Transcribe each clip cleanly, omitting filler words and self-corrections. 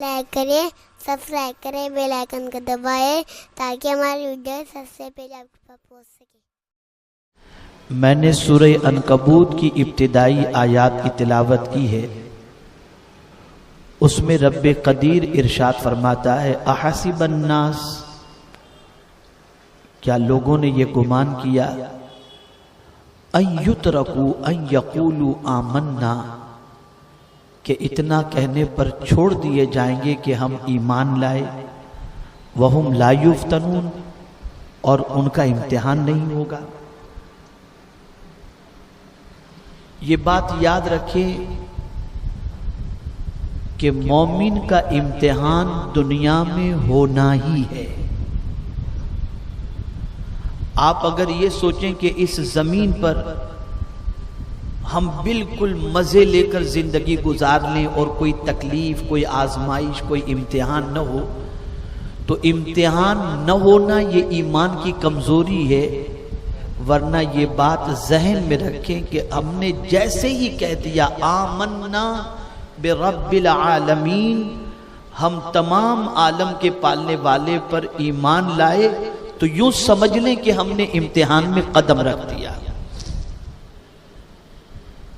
Like کریں، subscribe کریں، bell icon کو دبائیں تاکہ ہماری ویڈیو سب سے پہلے آپ کے پاس پہنچ سکے۔ میں نے سورہ عنکبوت کی ابتدائی آیات کی تلاوت کی ہے۔ اس میں رب قدیر ارشاد فرماتا ہے، احسب الناس، کیا لوگوں نے یہ گمان کیا، ان یترکوا ان یقولوا آمنا، کہ اتنا کہنے پر چھوڑ دیے جائیں گے کہ ہم ایمان لائے، وہم لا یفتنون، اور ان کا امتحان نہیں ہوگا۔ یہ بات یاد رکھیں کہ مومن کا امتحان دنیا میں ہونا ہی ہے۔ آپ اگر یہ سوچیں کہ اس زمین پر ہم بالکل مزے لے کر زندگی گزار لیں اور کوئی تکلیف، کوئی آزمائش، کوئی امتحان نہ ہو، تو امتحان نہ ہونا یہ ایمان کی کمزوری ہے۔ ورنہ یہ بات ذہن میں رکھیں کہ ہم نے جیسے ہی کہہ دیا آمنا برب العالمین، ہم تمام عالم کے پالنے والے پر ایمان لائے، تو یوں سمجھ لیں کہ ہم نے امتحان میں قدم رکھ دیا۔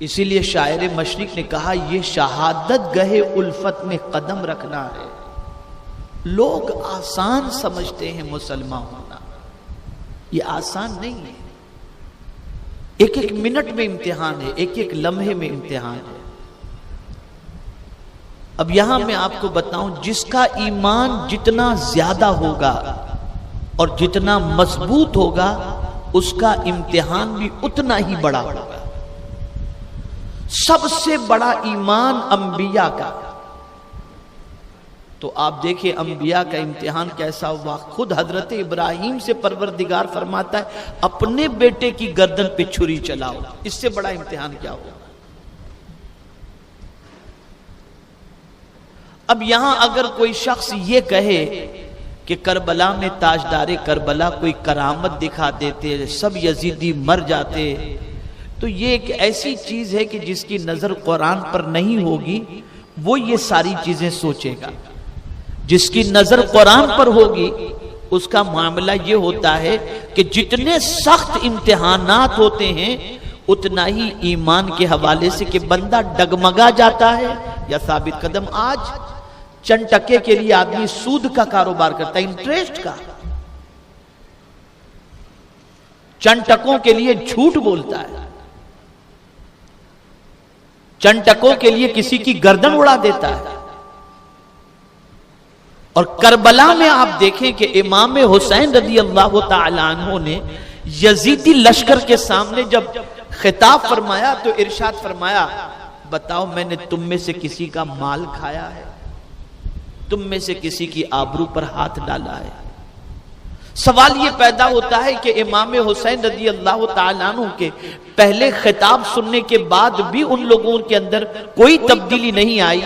اسی لیے شاعر مشرق نے کہا، یہ شہادت گہے الفت میں قدم رکھنا ہے۔ لوگ آسان سمجھتے ہیں مسلمان ہونا، یہ آسان نہیں ہے۔ ایک ایک منٹ میں امتحان ہے، ایک ایک لمحے میں امتحان ہے۔ اب یہاں میں آپ کو بتاؤں، جس کا ایمان جتنا زیادہ ہوگا اور جتنا مضبوط ہوگا، اس کا امتحان بھی اتنا ہی بڑا ہوگا۔ سب سے بڑا ایمان انبیاء کا، تو آپ دیکھیں انبیاء کا امتحان کیسا ہوا۔ خود حضرت ابراہیم سے پروردگار فرماتا ہے، اپنے بیٹے کی گردن پہ چھری چلاؤ، اس سے بڑا امتحان کیا ہوگا۔ اب یہاں اگر کوئی شخص یہ کہے کہ کربلا میں تاجدار کربلا کوئی کرامت دکھا دیتے، سب یزیدی مر جاتے، تو یہ ایک ایسی چیز ہے کہ جس کی نظر قرآن پر نہیں ہوگی وہ یہ ساری چیزیں سوچے گا۔ جس کی نظر قرآن پر ہوگی اس کا معاملہ یہ ہوتا ہے کہ جتنے سخت امتحانات ہوتے ہیں اتنا ہی ایمان کے حوالے سے کہ بندہ ڈگمگا جاتا ہے یا ثابت قدم۔ آج چند ٹکے کے لیے آدمی سود کا کاروبار کرتا ہے، انٹریسٹ کا، چند ٹکوں کے لیے جھوٹ بولتا ہے، چند ٹکوں کے لیے کسی کی گردن اڑا دیتا ہے۔ اور کربلا میں آپ دیکھیں کہ امام حسین رضی اللہ تعالیٰ عنہ نے یزیدی لشکر کے سامنے جب خطاب فرمایا تو ارشاد فرمایا، بتاؤ میں نے تم میں سے کسی کا مال کھایا ہے؟ تم میں سے کسی کی آبرو پر ہاتھ ڈالا ہے؟ سوال یہ پیدا ہوتا ہے کہ امام حسین رضی اللہ تعالیٰ عنہ کے پہلے خطاب سننے کے بعد بھی ان لوگوں کے اندر کوئی تبدیلی نہیں آئی۔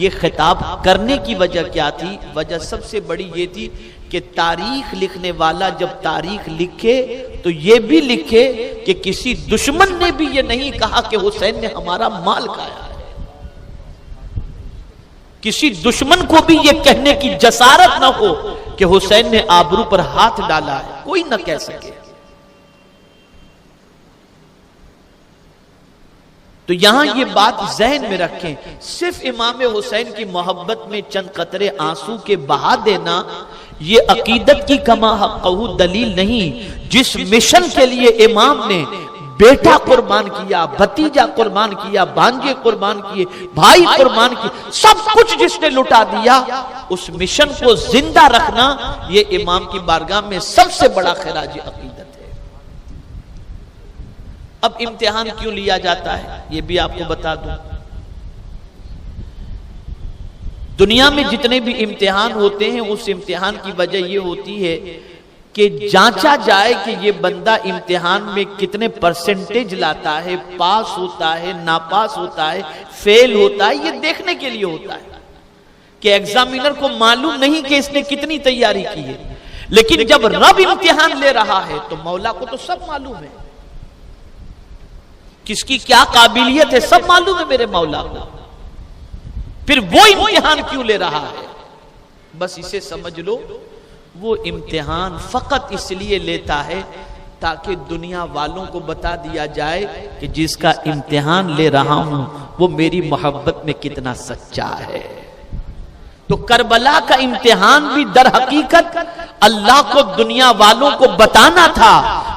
یہ خطاب کرنے کی وجہ کیا تھی؟ وجہ سب سے بڑی یہ تھی کہ تاریخ لکھنے والا جب تاریخ لکھے تو یہ بھی لکھے کہ کسی دشمن نے بھی یہ نہیں کہا کہ حسین نے ہمارا مال کھایا ہے۔ کسی دشمن کو بھی یہ کہنے کی جسارت نہ ہو کہ حسین نے آبرو پر ہاتھ ڈالا ہے، کوئی نہ کہہ سکے۔ تو یہاں یہ بات ذہن میں رکھیں، صرف امام حسین کی محبت میں چند قطرے آنسو کے بہا دینا یہ عقیدت کی کما حقہ دلیل نہیں۔ جس مشن کے لیے امام نے بیٹا قربان کیا، بھتیجا قربان کیا، بھانجے قربان کیے، بھائی قربان کیے، سب کچھ جس نے لٹا دیا، اس مشن کو زندہ رکھنا یہ امام کی بارگاہ میں سب سے بڑا خراج عقیدت ہے۔ اب امتحان کیوں لیا جاتا ہے یہ بھی آپ کو بتا دوں۔ دنیا میں جتنے بھی امتحان ہوتے ہیں اس امتحان کی وجہ یہ ہوتی ہے کہ جانچا جائے کہ یہ بندہ امتحان میں کتنے پرسنٹیج لاتا ہے، پاس ہوتا ہے، ناپاس ہوتا ہے، فیل ہوتا ہے، یہ دیکھنے کے لیے ہوتا ہے کہ ایگزامینر کو معلوم نہیں کہ اس نے کتنی تیاری کی ہے، لیکن جب رب امتحان لے رہا ہے تو مولا کو تو سب معلوم ہے، کس کی کیا قابلیت ہے سب معلوم ہے میرے مولا کو۔ پھر وہ امتحان کیوں لے رہا ہے؟ بس اسے سمجھ لو، وہ امتحان فقط اس لیے لیتا ہے تاکہ دنیا والوں کو بتا دیا جائے کہ جس کا امتحان لے رہا ہوں وہ میری محبت میں کتنا سچا ہے۔ تو کربلا کا امتحان بھی در حقیقت اللہ کو دنیا والوں کو بتانا تھا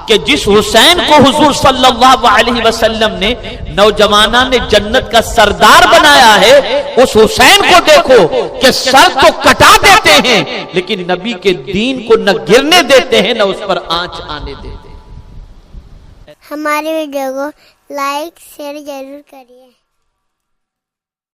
کہ جس حسین کو حضور صلی اللہ علیہ وسلم نے نوجوانوں نے جنت کا سردار بنایا ہے، اس حسین کو دیکھو کہ سر تو کٹا دیتے ہیں لیکن نبی کے دین کو نہ گرنے دیتے ہیں نہ اس پر آنچ آنے دیتے ہیں۔ ہماری ویڈیو کو لائک شیئر ضرور کریے۔